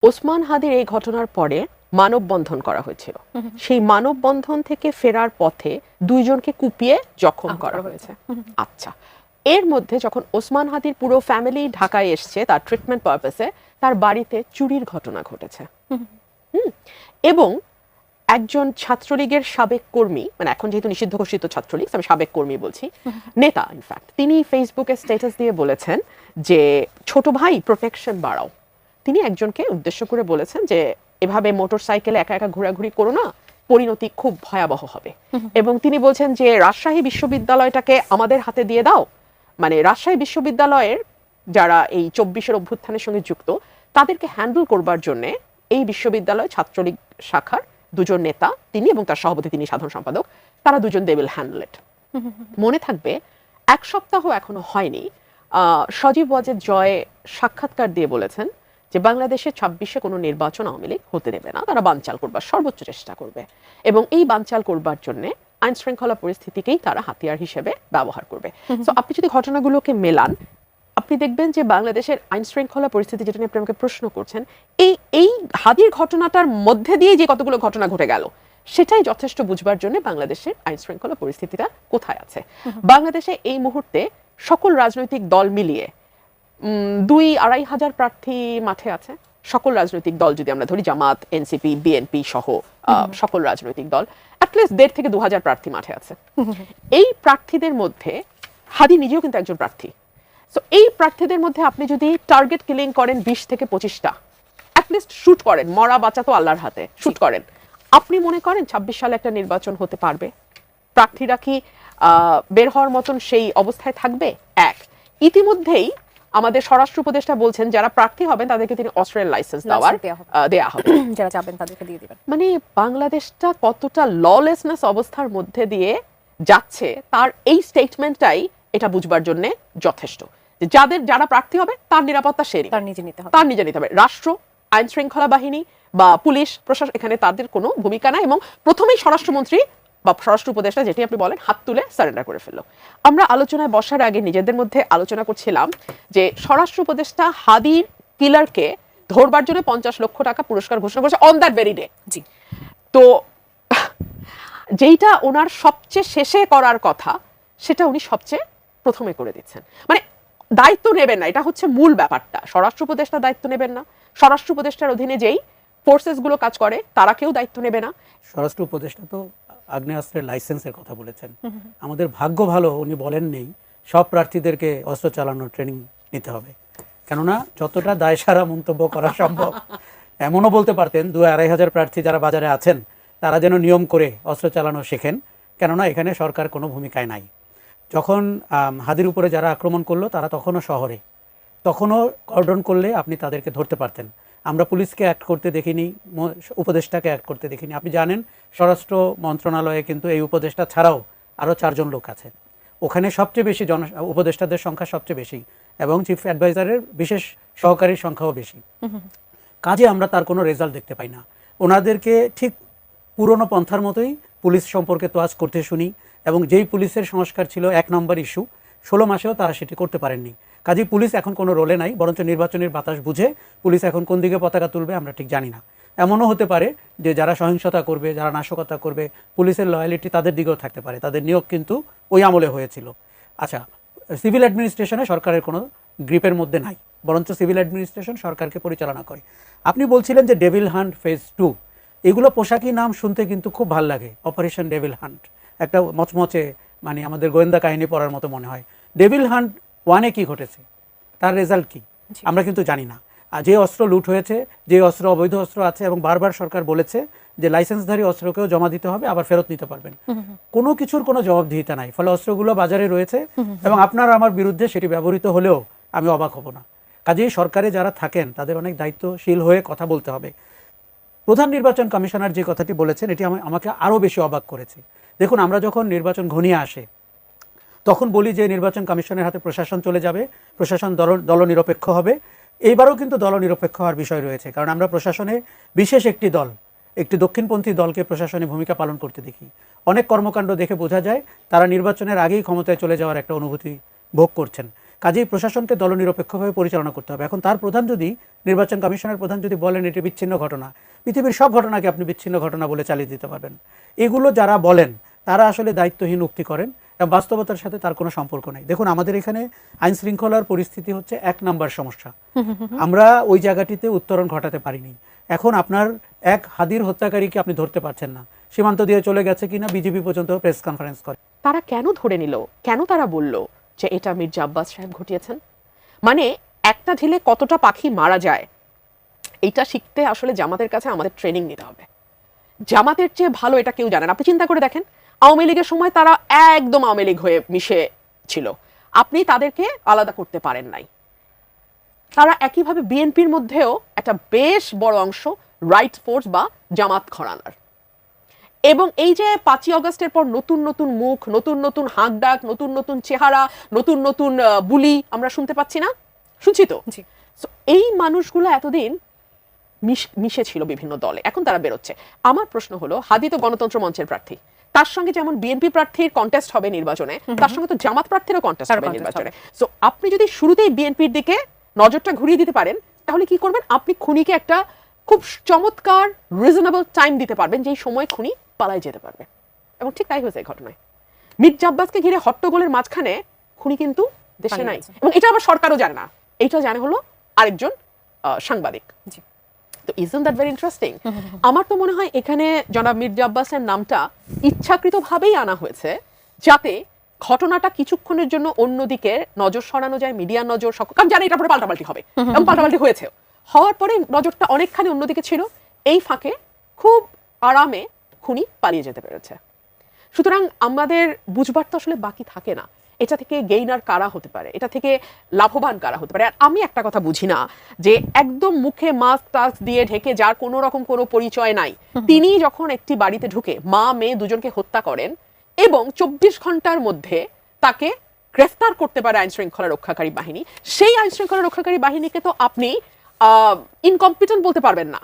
ওসমান হাদির এই ঘটনার পরে মানববন্ধন করা হয়েছিল। সেই মানববন্ধন থেকে ফেরার পথে দুইজনকে কুপিয়ে জখম করা হয়েছে। আচ্ছা, এর মধ্যে যখন ওসমান হাদির পুরো ফ্যামিলি ঢাকায় এসছে তার ট্রিটমেন্ট পারপাসে, তার বাড়িতে চুরির ঘটনা ঘটেছে এবং একজন ছাত্রলীগের সাবেক কর্মী, মানে এখন যেহেতু নিষিদ্ধ ঘোষিত ছাত্রলীগ, আমি সাবেক কর্মী বলছি, নেতা ইনফ্যাক্ট, তিনি ফেসবুকে স্ট্যাটাস দিয়ে বলেছেন যে ছোট ভাই প্রোটেকশন বাড়াও। তিনি একজনকে উদ্দেশ্য করে বলেছেন যে এভাবে মোটর সাইকেলে একা একা ঘোরাঘুরি করো না, পরিণতি খুব ভয়াবহ হবে। এবং তিনি বলছেন যে রাজশাহী বিশ্ববিদ্যালয়টাকে আমাদের হাতে দিয়ে দাও। মানে রাজশাহী বিশ্ববিদ্যালয়ের যারা এই 24-এর অভ্যুত্থানের সঙ্গে যুক্ত, তাদেরকে হ্যান্ডেল করবার জন্য এই বিশ্ববিদ্যালয় ছাত্রলীগ শাখার দুজন নেতা, তিনি এবং তার সভাপতি, তিনি সাধারণ সম্পাদক, তারা দুজন দে উইল হ্যান্ডেল ইট। মনে থাকবে এক সপ্তাহ এখনো হয়নি, সজীব ওয়াজেদ জয় সাক্ষাৎকার দিয়ে বলেছেন যে বাংলাদেশে 26-এ কোনো নির্বাচন আওয়ামী লীগ হতে দেবে না, তারা বানচাল করবার সর্বোচ্চ চেষ্টা করবে এবং এই বানচাল করবার জন্য আইন শৃঙ্খলা পরিস্থিতিকেই তারা হাতিয়ার হিসেবে ব্যবহার করবে। সো আপনি যদি ঘটনাগুলোকে মেলান, আপনি দেখবেন যে বাংলাদেশের আইন শৃঙ্খলা পরিস্থিতি, যেটা নিয়ে আপনি আমাকে প্রশ্ন করছেন, এই হাদির ঘটনাটার মধ্যে দিয়ে যে কতগুলো ঘটনা ঘটে গেল, সেটাই যথেষ্ট বুঝবার জন্য বাংলাদেশের আইন শৃঙ্খলা পরিস্থিতিটা কোথায় আছে। বাংলাদেশে এই মুহূর্তে সকল রাজনৈতিক দল মিলিয়ে 2-2.5 হাজার প্রার্থী মাঠে আছে। সকল রাজনৈতিক দল যদি আমরা ধরি, জামাত, এনসিপি, বিএনপি সহ সকল রাজনৈতিক দল, অ্যাটলিস্ট 1.5 থেকে 2 হাজার প্রার্থী মাঠে আছে। এই প্রার্থীদের মধ্যে হাদি নিজেও কিন্তু একজন প্রার্থী। সো এই প্রার্থীদের মধ্যে আপনি যদি টার্গেট কিলিং করেন 20 থেকে 25টা, অ্যাটলিস্ট শুট করেন, মরা বাঁচা তো আল্লাহর হাতে, শুট করেন, আপনি মনে করেন 26 সালে একটা নির্বাচন হতে পারবে? প্রার্থীরা কি বের হওয়ার মতন সেই অবস্থায় থাকবে? এক, ইতিমধ্যেই আমাদের স্বরাষ্ট্র উপদেষ্টা বলছেন যারা প্রার্থী হবেন তাদেরকে তিনি অস্ট্রেলিয়ান লাইসেন্স দেওয়া হবে, যারা যাবেন তাদেরকে দিয়ে দিবেন। মানে বাংলাদেশটা কতটা ললেসনেস অবস্থার মধ্যে দিয়ে যাচ্ছে, তার এই স্টেটমেন্টটাই এটা বুঝবার জন্য যথেষ্ট। যারা প্রার্থী হবে তার নিরাপত্তা তার নিজে নিতে হবে। রাষ্ট্র, আইন শৃঙ্খলা বাহিনী বা পুলিশ প্রশাসন, এখানে তাদের কোনো ভূমিকা নাই। এবং প্রথমেই স্বরাষ্ট্রমন্ত্রী বা স্বরাষ্ট্র উপদেষ্টা, যেটি আপনি বলেন, হাত তুলে সারেন্ডার করে ফেললো। আমরা আলোচনায় বসার আগে নিজেদের মধ্যে আলোচনা করছিলাম যে স্বরাষ্ট্র উপদেষ্টা হাদির কিলারকে ধরবার জন্য 50 লক্ষ টাকা পুরস্কার ঘোষণা করেছে অন দ্যাট ভেরি ডে। জি, তো যেইটা ওনার সবচেয়ে শেষে করার কথা, সেটা উনি সবচেয়ে প্রথমে করে দিচ্ছেন। মানে দায়িত্ব নেবেন না, এটা হচ্ছে মূল ব্যাপারটা। স্বরাষ্ট্র উপদেষ্টা দায়িত্ব নেবেন না, স্বরাষ্ট্র উপদেষ্টার অধীনে যেই ফোর্সেস গুলো কাজ করে তারা কেউ দায়িত্ব নেবে না। স্বরাষ্ট্র উপদেষ্টা তো আগ্নেয়াস্ত্রের লাইসেন্সের কথা বলেছেন। আমাদের ভাগ্য ভালো উনি বলেন নেই সব প্রার্থীদেরকে অস্ত্র চালানোর ট্রেনিং নিতে হবে, কেননা যতটা দায়সারা মন্তব্য করা সম্ভব এমনও বলতে পারতেন 2-2.5 হাজার প্রার্থী যারা বাজারে আছেন তারা যেন নিয়ম করে অস্ত্র চালানো শেখেন, কেননা এখানে সরকার কোনো ভূমিকায় নাই। যখন হাদির উপরে যারা আক্রমণ করলো তারা তখনও শহরে, তখনও কর্ডন করলে আপনি তাদেরকে ধরতে পারতেন। আমরা পুলিশকে অ্যাক্ট করতে দেখিনি, উপদেষ্টাকে অ্যাক্ট করতে দেখিনি। আপনি জানেন স্বরাষ্ট্র মন্ত্রণালয়ে কিন্তু এই উপদেষ্টা ছাড়াও আরও 4 জন লোক আছেন। ওখানে সবচেয়ে বেশি উপদেষ্টাদের সংখ্যা সবচেয়ে বেশি এবং চিফ অ্যাডভাইজারের বিশেষ সহকারীর সংখ্যাও বেশি। কাজে আমরা তার কোনো রেজাল্ট দেখতে পাই না। ওনাদেরকে ঠিক পুরনো পন্থার মতোই পুলিশ সম্পর্কে তোয়াজ করতে শুনি এবং যেই পুলিশের সংস্কার ছিল 1 নম্বর ইস্যু, 16 মাসেও তারা সেটি করতে পারেননি। কাজেই পুলিশ এখন কোনো রোলে নাই, বরঞ্চ নির্বাচনের বাতাস বুঝে পুলিশ এখন কোন দিকে পতাকা তুলবে আমরা ঠিক জানি না। এমনও হতে পারে যে যারা সহিংসতা করবে, যারা নাশকতা করবে, পুলিশের লয়ালিটি তাদের দিকেও থাকতে পারে। তাদের নিয়োগ কিন্তু ওই আমলে হয়েছিল। আচ্ছা, সিভিল অ্যাডমিনিস্ট্রেশনে সরকারের কোনো গ্রিপের মধ্যে নাই, বরঞ্চ সিভিল অ্যাডমিনিস্ট্রেশন সরকারকে পরিচালনা করে। আপনি বলছিলেন যে ডেভিল হান্ট ফেজ 2, এগুলো পোশাকি নাম শুনতে কিন্তু খুব ভাল লাগে। অপারেশন ডেভিল হান্ট একটা মচমচে, মানে আমাদের গোয়েন্দা কাহিনী পড়ার মতো মনে হয়। ডেভিল হান্ট 1-এ কি ঘটেছে, তার রেজাল্ট কি আমরা কিন্তু জানি না। আর যে অস্ত্র লুট হয়েছে, যে অস্ত্র অবৈধ অস্ত্র আছে, এবং বারবার সরকার বলেছে যে লাইসেন্সধারী অস্ত্রকেও জমা দিতে হবে, আবার ফেরত নিতে পারবেন, কোনো কিছুর কোনো জবাবদিহিতা নাই। ফলে অস্ত্রগুলো বাজারে রয়েছে এবং আপনার আমার বিরুদ্ধে সেটি ব্যবহৃত হলেও আমি অবাক হব না। কাজেই সরকারে যারা থাকেন তাদের অনেক দায়িত্বশীল হয়ে কথা বলতে হবে। প্রধান নির্বাচন কমিশনার যে কথাটি বলেছেন এটি আমাকে আরও বেশি অবাক করেছে। দেখুন, আমরা যখন নির্বাচন ঘনিয়ে আসে তখন বলি যে নির্বাচন কমিশনের হাতে প্রশাসন চলে যাবে, প্রশাসন দলনিরপেক্ষ হবে। এইবারও কিন্তু দলনিরপেক্ষ হওয়ার বিষয় রয়েছে, কারণ আমরা প্রশাসনে বিশেষ একটি দক্ষিণপন্থী দলকে প্রশাসনে ভূমিকা পালন করতে দেখি। অনেক কর্মকাণ্ড দেখে বোঝা যায় তারা নির্বাচনের আগেই ক্ষমতায় চলে যাওয়ার একটা অনুভূতি ভোগ করছেন। কাজেই প্রশাসনকে দলনিরপেক্ষভাবে পরিচালনা করতে হবে। এখন তার প্রধান যদি, নির্বাচন কমিশনের প্রধান যদি বলেন এটি বিচ্ছিন্ন ঘটনা, পৃথিবীর সব ঘটনাকে আপনি বিচ্ছিন্ন ঘটনা বলে চালিয়ে দিতে পারবেন। এগুলো যারা বলেন তারা আসলে দায়িত্বহীন উক্তি করেন এবং বাস্তবতার সাথে তার কোনো সম্পর্ক নেই। দেখুন, আমাদের এখানে আইন শৃঙ্খলার পরিস্থিতি হচ্ছে 1 নাম্বার সমস্যা। আমরা ওই জায়গাটিতে উত্তরণ ঘটাতে পারিনি। এখন আপনার এক হাদির হত্যাকারীকে আপনি ধরতে পারছেন না, সীমান্ত দিয়ে চলে গেছে কিনা বিজেপি পর্যন্ত প্রেস কনফারেন্স করে। তারা কেন ধরে নিল? কেন তারা বলল যে এটা মির্জা আব্বাস সাহেব ঘটিয়েছেন? মানে একটা ঢিলে কতটা পাখি মারা যায় এইটা শিখতে আসলে জামাতের কাছে আমাদের ট্রেনিং নিতে হবে। জামাতের চেয়ে ভালো এটা কেউ জানেন। আপনি চিন্তা করে দেখেন, আওয়ামী লীগের সময় তারা একদম আওয়ামী লীগ হয়ে মিশে ছিল, আপনি তাদেরকে আলাদা করতে পারেন নাই। তারা একইভাবে বিএনপির মধ্যেও একটা বেশ বড় অংশ রাইট ফোর্স বা জামাত ঘরানার। এবং এই যে 5ই অগস্টের পর নতুন নতুন মুখ, নতুন নতুন হাঁক ডাক, নতুন নতুন চেহারা, নতুন নতুন বুলি আমরা শুনতে পাচ্ছি না? শুনছি তো। এই মানুষগুলো এতদিন মিশে ছিল বিভিন্ন দলে, এখন তারা বেরোচ্ছে। আমার প্রশ্ন হলো, হাদি তো গণতন্ত্র মঞ্চের প্রার্থী, তার সঙ্গে যেমন বিএনপি প্রার্থীর কন্টেস্ট হবে নির্বাচনে, তার সঙ্গে তো জামাত প্রার্থীরও কন্টেস্ট হবে নির্বাচনে। সো আপনি যদি শুরুতেই বিএনপির দিকে নজরটা ঘুরিয়ে দিতে পারেন, তাহলে কি করবেন? আপনি খুনিকে একটা খুব চমৎকার রিজনেবল টাইম দিতে পারবেন, যেই সময় খুনি পালাই যেতে পারবে। এবং ঠিক তাই হয়েছে এই ঘটনায়। মির্জা আব্বাসকে ঘিরে হট্টগোলের মাঝখানে খুনি কিন্তু দেশে নাই, এবং এটা আবার সরকারও জানে না, এইটা জানে হলো আরেকজন সাংবাদিক। তো ইজন্ট দ্যাট ভেরি ইন্টারেস্টিং? আমার তো মনে হয় এখানে জনাব মির্জা আব্বাসের নামটা ইচ্ছাকৃতভাবেই আনা হয়েছে, যাতে ঘটনাটা কিছুক্ষণের জন্য অন্যদিকে নজর সরানো যায়, মিডিয়ার নজর, কারণ জানে এটা পরে পাল্টাপাল্টি হবে, এবং পাল্টাপাল্টি হয়েছে। হওয়ার পরে নজরটা অনেকখানি অন্যদিকে ছিল, এই ফাঁকে খুব আরামে খুনি পালিয়ে যেতে পেরেছে। সুতরাং আমাদের বুঝবার তো আসলে বাকি থাকে না, এটা থেকে গেইনার কারা হতে পারে, এটা থেকে লাভবান কারা হতে পারে। আর আমি একটা কথা বুঝি না, যে একদম মুখে মাস্ক টাস্ক দিয়ে ঢেকে, যার কোনো রকম কোনো পরিচয় নাই, তিনি যখন একটি বাড়িতে ঢুকে মা মেয়ে দুজনকে হত্যা করেন এবং 24 ঘন্টার মধ্যে তাকে গ্রেফতার করতে পারে আইন শৃঙ্খলা রক্ষাকারী বাহিনী, সেই আইন শৃঙ্খলা রক্ষাকারী বাহিনীকে তো আপনি ইনকম্পিটেন্ট বলতে পারবেন না।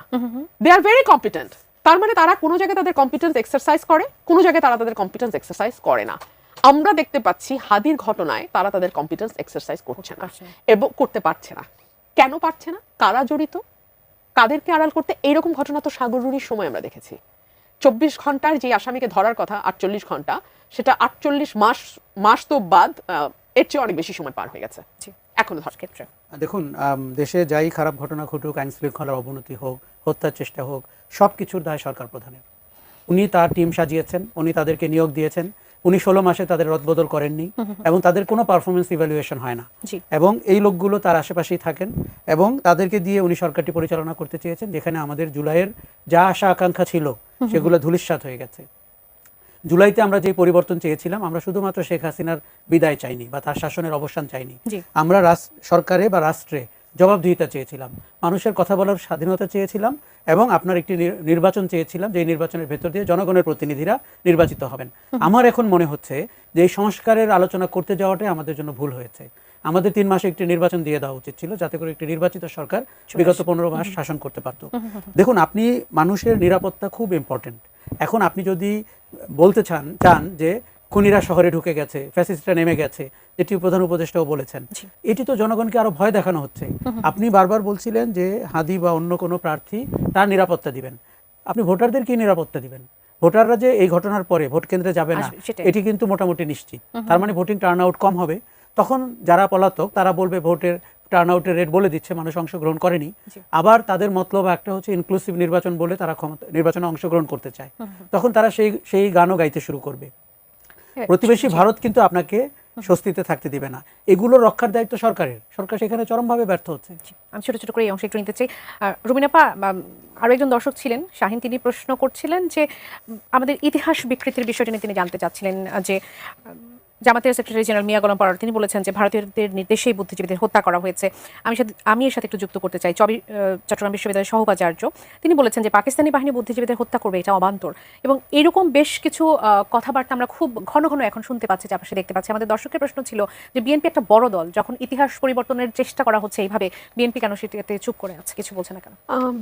দে আর ভেরি কম্পিটেন্ট। তার মানে তারা কোনো জায়গায় তাদের কম্পিটেন্স এক্সারসাইজ করে, কোনো জায়গায় তারা তাদের কম্পিটেন্স এক্সারসাইজ করে না। আমরা দেখতে পাচ্ছি হাদির ঘটনায় তারা তাদের কম্পিটেন্স এক্সারসাইজ করছে না এবং করতে পারছে না। কেন পারছে না? কারা জড়িত, কাদেরকে আড়াল করতে? এইরকম ঘটনা তো সাগররুনির সময় আমরা দেখেছি। 24 ঘন্টার যে আসামিকে ধরার কথা 48 ঘন্টা, সেটা 48 মাস তো বাদ, এর চেয়ে অনেক বেশি সময় পার হয়ে গেছে এখন ধর ক্ষেত্রে। দেখুন, দেশে যাই খারাপ ঘটনা ঘটুক, আইন শৃঙ্খলার অবনতি হোক, হত্যার চেষ্টা হোক, সব কিছুর দায় সরকার প্রধানের। উনি তার টিম সাজিয়েছেন, উনি তাদেরকে নিয়োগ দিয়েছেন, উনি 16 মাসে তাদের রদবদল করেননি, এবং তাদের কোনো পারফরমেন্স ইভ্যালুয়েশন হয় না, এবং এই লোকগুলো তার আশেপাশেই থাকেন, এবং তাদেরকে দিয়ে উনি সরকারটি পরিচালনা করতে চেয়েছেন, যেখানে আমাদের জুলাইয়ের যা আশা আকাঙ্ক্ষা ছিল সেগুলো ধূলিসাৎ হয়ে গেছে। জুলাইতে আমরা যে পরিবর্তন চেয়েছিলাম, আমরা শুধুমাত্র শেখ হাসিনার বিদায় চাইনি বা তার শাসনের অবসান চাইনি, আমরা সরকারে বা রাষ্ট্রে জবাবদিহিতা চেয়েছিলাম, মানুষের কথা বলার স্বাধীনতা চেয়েছিলাম, এবং আপনার একটি নির্বাচন চেয়েছিলাম, যে নির্বাচনের ভেতর দিয়ে জনগণের প্রতিনিধিরা নির্বাচিত হবেন। আমার এখন মনে হচ্ছে যে এই সংস্কারের আলোচনা করতে যাওয়াটাই আমাদের জন্য ভুল হয়েছে। আমাদের 3 মাসে একটি নির্বাচন দিয়ে দেওয়া উচিত ছিল, যাতে করে একটি নির্বাচিত সরকার বিগত 15 মাস শাসন করতে পারত। দেখুন, আপনি মানুষের নিরাপত্তা খুব ইম্পর্টেন্ট। এখন আপনি যদি বলতে চান যে খুনিরা শহরে ঢুকে গেছে, ফ্যাসিস্টরা নেমে গেছে, যেটি প্রধান উপদেষ্টাও বলেছেন, এটি তো জনগণকে আরো ভয় দেখানো হচ্ছে। আপনি বারবার বলছিলেন যে হাদি বা অন্য কোনো প্রার্থী তার নিরাপত্তা দিবেন, আপনি ভোটারদের কি নিরাপত্তা দিবেন? ভোটাররা যে এই ঘটনার পরে ভোট কেন্দ্রে যাবে না, এটি কিন্তু মোটামুটি নিশ্চিত। তার মানে ভোটিং টার্ন আউট কম হবে। তখন যারা পলাতক তারা বলবে ভোটের টার্ন আউটের রেট বলে দিচ্ছে, মানুষ অংশগ্রহণ করেনি। আবার তাদের মতলব একটা হচ্ছে ইনক্লুসিভ নির্বাচন বলে তারা নির্বাচনে অংশগ্রহণ করতে চায়, তখন তারা সেই গানও গাইতে শুরু করবে। প্রতিবেশী ভারত কিন্তু আপনাকে স্বস্তিতে থাকতে দিবে না। এগুলো রক্ষার দায়িত্ব সরকারের, সরকার সেখানে চরমভাবে ব্যর্থ হচ্ছে। আমি ছোট ছোট করে এই অংশ একটু নিতে চাই। রুমিনাপা, আরো একজন দর্শক ছিলেন শাহিন, তিনি প্রশ্ন করছিলেন যে আমাদের ইতিহাস বিকৃতির বিষয়টি নিয়ে তিনি জানতে চাচ্ছিলেন যে জামাতের সেক্রেটারি জেনারেল মিয়া গোলাম পরোয়ার তিনি বলেছেন যে ভারতীয়দের নির্দেশেই বুদ্ধিজীবীদের হত্যা করা হয়েছে। আমি এর সাথে একটু যুক্ত করতে চাই চট্টগ্রাম বিশ্ববিদ্যালয়ের সহোপাচার্য, তিনি বলেছেন যে পাকিস্তানি বাহিনী বুদ্ধিজীবীদের হত্যা করবে, এটা অবান্তর। এবং এরকম বেশ কিছু কথাবার্তা আমরা খুব ঘন ঘন এখন শুনতে পাচ্ছি, চারপাশে দেখতে পাচ্ছি। আমাদের দর্শকের প্রশ্ন ছিল যে বিএনপি একটা বড় দল, যখন ইতিহাস পরিবর্তনের চেষ্টা করা হচ্ছে এইভাবে, বিএনপি কেন সেটাতে চুপ করে আছে, কিছু বলছে না কেন?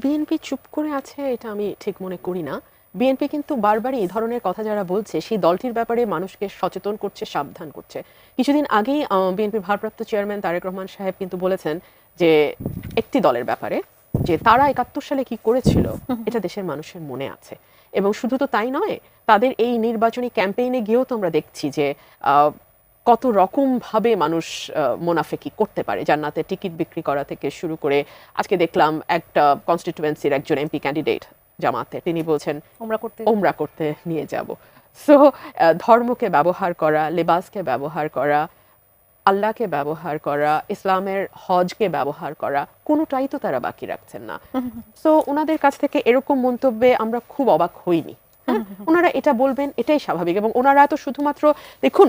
বিএনপি চুপ করে আছে এটা আমি ঠিক মনে করি না। বিএনপি কিন্তু বারবারই এই ধরনের কথা যারা বলছে সেই দলটির ব্যাপারে মানুষকে সচেতন করছে, সাবধান করছে। কিছুদিন আগেই বিএনপির ভারপ্রাপ্ত চেয়ারম্যান তারেক রহমান সাহেব কিন্তু বলেছেন যে একটি দলের ব্যাপারে যে তারা ৭১ সালে কি করেছিল এটা দেশের মানুষের মনে আছে। এবং শুধু তো তাই নয়, তাদের এই নির্বাচনী ক্যাম্পেইনে গিয়েও তো আমরা দেখছি যে কত রকম ভাবে মানুষ মোনাফেকি করতে পারে, জান্নাতের টিকিট বিক্রি করা থেকে শুরু করে আজকে দেখলাম একটা কনস্টিটিউয়েন্সির একজন এমপি ক্যান্ডিডেট জামাতে, তিনি বলছেন ওমরা করতে নিয়ে যাব। সো ধর্মকে ব্যবহার করা, লেবাসকে ব্যবহার করা, আল্লাহকে ব্যবহার করা, ইসলামের হজকে ব্যবহার করা, কোনোটাই তো তারা বাকি রাখছেন না। সো ওনাদের কাছ থেকে এরকম মন্তব্যে আমরা খুব অবাক হইনি। ওনারা এটা বলবেন এটাই স্বাভাবিক। এবং ওনারা তো শুধুমাত্র দেখুন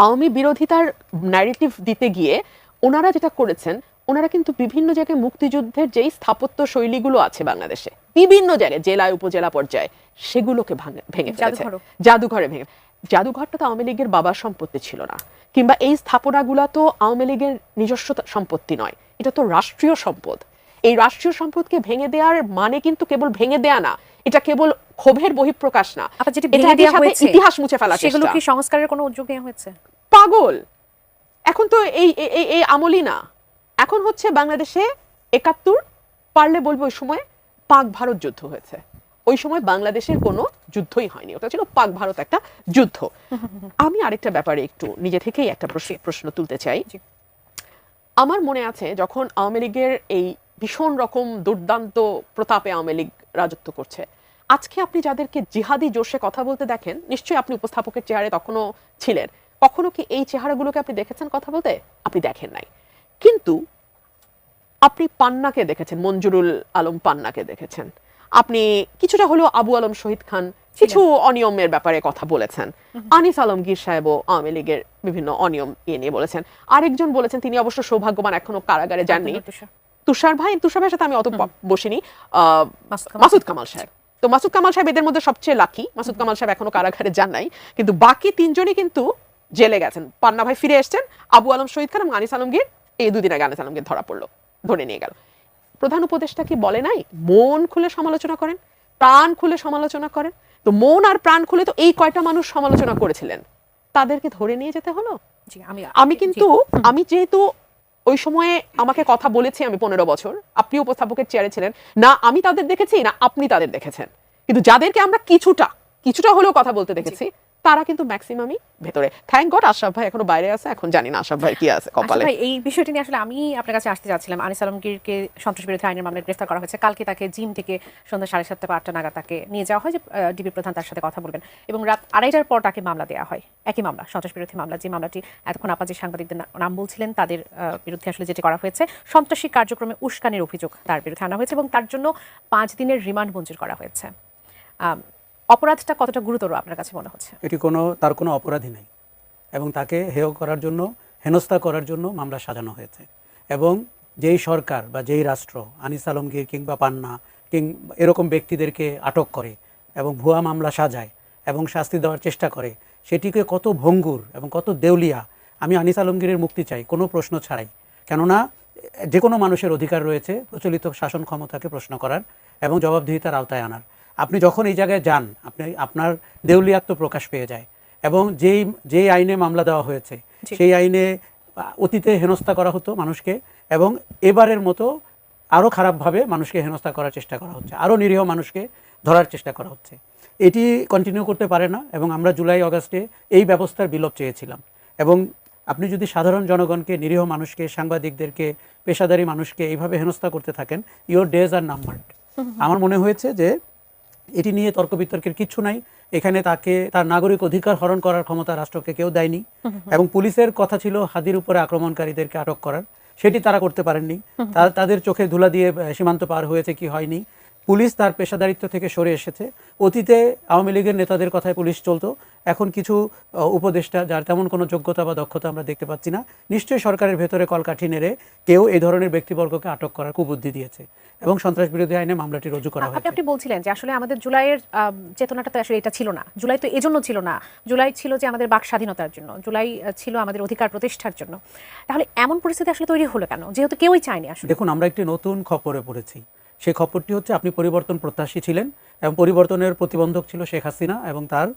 আওয়ামী বিরোধিতার ন্যারেটিভ দিতে গিয়ে ওনারা যেটা করেছেন, ওনারা কিন্তু বিভিন্ন জায়গায় মুক্তিযুদ্ধের যেই স্থাপত্য শৈলীগুলো আছে বাংলাদেশে বিভিন্ন জায়গায় জেলায় উপজেলা পর্যায়ে সেগুলোকে ভেঙে ফেলেছে। জাদুঘরে ভেঙে, জাদুঘরটা তো আওয়ামী লীগের বাবার সম্পত্তি ছিল না, কিংবা এই স্থাপনাগুলো তো আওয়ামী লীগের নিজস্ব সম্পত্তি নয়, এটা তো রাষ্ট্রীয় সম্পদ। এই রাষ্ট্রীয় সম্পদকে ভেঙে দেওয়ার মানে কিন্তু কেবল ভেঙে দেয়া না, এটা কেবল ক্ষোভের বহিঃপ্রকাশ না, ইতিহাস মুছে ফেলা। সেগুলো কি সংস্কারের কোনো উদ্যোগ নেওয়া হয়েছে? পাগল, এখন তো এই আমলই না, এখন হচ্ছে বাংলাদেশে ৭১, পারলে বলবো ওই সময় পাক ভারত যুদ্ধ হয়েছে। ওই সময় বাংলাদেশের কোনো যুদ্ধই হয়নি, ওটা ছিল পাক ভারত একটা যুদ্ধ। আমি আরেকটা ব্যাপারে একটু নিজে থেকেই একটা প্রশ্ন তুলতে চাই। আমার মনে আছে যখন আওয়ামী লীগের এই ভীষণ রকম দুর্দান্ত প্রতাপে আওয়ামী লীগ রাজত্ব করছে, আজকে আপনি যাদেরকে জিহাদি জোশে কথা বলতে দেখেন, নিশ্চয়ই আপনি উপস্থাপকের চেহারে তখনও ছিলেন, কখনো কি এই চেহারাগুলোকে আপনি দেখেছেন কথা বলতে? আপনি দেখেন নাই। কিন্তু আপনি পান্নাকে দেখেছেন, মঞ্জুরুল আলম পান্নাকে দেখেছেন, আপনি কিছুটা হলেও আবু আলম শহীদ খান কিছু অনিয়মের ব্যাপারে কথা বলেছেন, আনিস আলমগীর সাহেবও আওয়ামী লীগের বিভিন্ন অনিয়ম নিয়ে বলেছেন। আরেকজন বলেছেন, তিনি অবশ্য সৌভাগ্যবান, এখনো কারাগারে যাননি, তুষার ভাইয়ের সাথে আমি অত বসিনি, মাসুদ কামাল সাহেব। তো মাসুদ কামাল সাহেব এদের মধ্যে সবচেয়ে লাকি, মাসুদ কামাল সাহেব এখনো কারাগারে যান নাই, কিন্তু বাকি তিনজনই কিন্তু জেলে গেছেন। পান্না ভাই ফিরে এসছেন, আবু আলম শহীদ খান এবং আনিস আলমগীর, এই দুদিন আগে আনিস আলমগীর ধরা পড়লো, ধরে নিয়ে গেল। প্রধান উপদেষ্টা কি বলে নাই মন খুলে সমালোচনা করেন, প্রাণ খুলে সমালোচনা করেন? তো মন আর প্রাণ খুলে তো এই কয়টা মানুষ সমালোচনা করেছিলেন, তাদেরকে ধরে নিয়ে যেতে হলো। আমি যেহেতু ওই সময়ে আমাকে কথা বলেছি, আমি 15 বছর, আপনি উপস্থাপকের চেয়ারে ছিলেন না, আমি তাদের দেখেছি না আপনি তাদের দেখেছেন, কিন্তু যাদেরকে আমরা কিছুটা হলেও কথা বলতে দেখেছি তারা কিন্তু ম্যাক্সিমামই ভেতরে। থ্যাংক গড আশরাফ ভাই এখনো বাইরে আছে, এখন জানি না আশরাফ ভাই কি আছে কপালে। এই বিষয়টি নিয়ে আসলে আমি আপনার কাছে আসতে যাচ্ছিলাম। আনিস আলমগীরকে সন্ত্রাস বিরোধী আইনের মামলায় গ্রেফতার করা হয়েছে। কালকে তাকে জিম থেকে সন্ধ্যা 7:30 বা 8টা নাগাদ তাকে নিয়ে যাওয়া হয় যে ডিবি প্রধান তার সাথে কথা বলবেন, এবং রাত 2:30টার পর তাকে মামলা দেওয়া হয়, একই মামলা, সন্ত্রাস বিরোধী মামলা। যে মামলাটি এতক্ষণ আপা যে সাংবাদিকদের নাম বলছিলেন তাদের বিরুদ্ধে আসলে যেটি করা হয়েছে, সন্ত্রাসী কার্যক্রমে উস্কানির অভিযোগ তার বিরুদ্ধে আনা হয়েছে এবং তার জন্য 5 দিনের রিমান্ড মঞ্জুর করা হয়েছে। অপরাধটা কতটা গুরুতর আপনার কাছে মনে হচ্ছে? তার কোনো অপরাধী নেই এবং তাকে হেয় করার জন্য, হেনস্থা করার জন্য মামলা সাজানো হয়েছে। এবং যেই সরকার বা যেই রাষ্ট্র আনিস আলমগীর কিংবা পান্না এরকম ব্যক্তিদেরকে আটক করে এবং ভুয়া মামলা সাজায় এবং শাস্তি দেওয়ার চেষ্টা করে, সেটিকে কত ভঙ্গুর এবং কত দেউলিয়া। আমি আনিস আলমগীরের মুক্তি চাই কোনো প্রশ্ন ছাড়াই, কেননা যে কোনো মানুষের অধিকার রয়েছে প্রচলিত শাসন ক্ষমতাকে প্রশ্ন করার এবং জবাবদিহিতার আওতায় আনার। আপনি যখন এই জায়গায় যান, আপনার দেউলিয়াত্ব প্রকাশ পেয়ে যায়। এবং যেই আইনে মামলা দেওয়া হয়েছে সেই আইনে অতীতে হেনস্থা করা হতো মানুষকে, এবং এবারের মতো আরও খারাপভাবে মানুষকে হেনস্থা করার চেষ্টা করা হচ্ছে, আরও নিরীহ মানুষকে ধরার চেষ্টা করা হচ্ছে। এটি কন্টিনিউ করতে পারে না এবং আমরা জুলাই আগস্টে এই ব্যবস্থার বিলোপ চেয়েছিলাম। এবং আপনি যদি সাধারণ জনগণকে, নিরীহ মানুষকে, সাংবাদিকদেরকে, পেশাদারী মানুষকে এইভাবে হেনস্থা করতে থাকেন, ইওর ডেজ আর নাম্বারড। আমার মনে হয়েছে যে এটি নিয়ে তর্ক বিতর্কের কিছু নাই। এখানে তাকে তার নাগরিক অধিকার হরণ করার ক্ষমতা রাষ্ট্রকে কেউ দেয়নি। এবং পুলিশের কথা ছিল হাদির উপরে আক্রমণকারীদেরকে আটক করার, সেটি তারা করতে পারেননি। তাদের চোখে ধুলা দিয়ে সীমান্ত পার হয়েছে কি হয়নি। পুলিশ তার পেশাদারিত্ব থেকে সরে এসেছে। অতীতে আওয়ামী লীগের নেতাদের কথায় পুলিশ চলতো, এখন কিছু উপদেষ্টা যার তেমন কোনো যোগ্যতা বা দক্ষতা আমরা দেখতে পাচ্ছি না, নিশ্চয়ই সরকারের ভেতরে কলকাঠি নেড়ে কেউ এই ধরনের ব্যক্তিবর্গকে আটক করার কুবুদ্ধি দিয়েছে এবং সন্ত্রাস বিরোধী আইনে মামলাটি রুজু করা হয়েছে। আপনি বলছিলেন যে আসলে আমাদের জুলাইয়ের চেতনাটা তো আসলে এটা ছিল না। জুলাই তো এজন্য ছিল না, জুলাই ছিল যে আমাদের বাক স্বাধীনতার জন্য, জুলাই ছিল আমাদের অধিকার প্রতিষ্ঠার জন্য। তাহলে এমন পরিস্থিতি আসলে তৈরি হলো কেন, যেহেতু কেউই চায়নি? আসলে দেখুন, আমরা একটি নতুন খপরে পড়েছি। সেই খপ্পরটি হচ্ছে আপনি পরিবর্তন প্রত্যাশী ছিলেন এবং পরিবর্তনের প্রতিবন্ধক ছিল শেখ হাসিনা এবং তার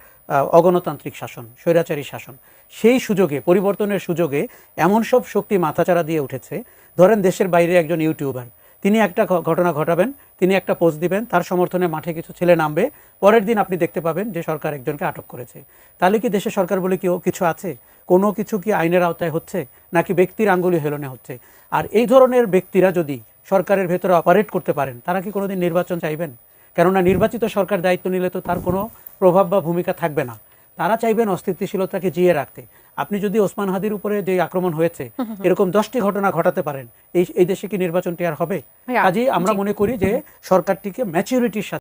অগণতান্ত্রিক শাসন, স্বৈরাচারী শাসন। সেই সুযোগে, পরিবর্তনের সুযোগে এমন সব শক্তি মাথাচাড়া দিয়ে উঠেছে। ধরেন দেশের বাইরে একজন ইউটিউবার, তিনি একটা ঘটনা ঘটাবেন, তিনি একটা পোস্ট দিবেন, তার সমর্থনে মাঠে কিছু ছেলে নামবে, পরের দিন আপনি দেখতে পাবেন যে সরকার একজনকে আটক করেছে। তাহলে কি দেশের সরকার বলে কেউ কিছু আছে? কোনো কিছু কি আইনের আওতায় হচ্ছে, নাকি ব্যক্তির আঙ্গুলি হেলনে হচ্ছে? আর এই ধরনের ব্যক্তিরা যদি সরকারের ভেতরে অপারেট করতে পারেন, তারা কি কোনোদিন নির্বাচন চাইবেন? কেননা নির্বাচিত সরকার দায়িত্ব নিলে তো তার কোনো প্রভাব বা ভূমিকা থাকবে না। তারা চাইবেন অস্থিতিশীলতাকে জিয়ে রাখতে। আপনি যদি ওসমান হাদির উপরে যে আক্রমণ হয়েছে এরকম 10টি ঘটনা ঘটাতে পারেন, এই দেশে কি নির্বাচনটি আর হবে? কাজেই আমরা মনে করি যে সরকারটিকে ম্যাচুরিটির সাথে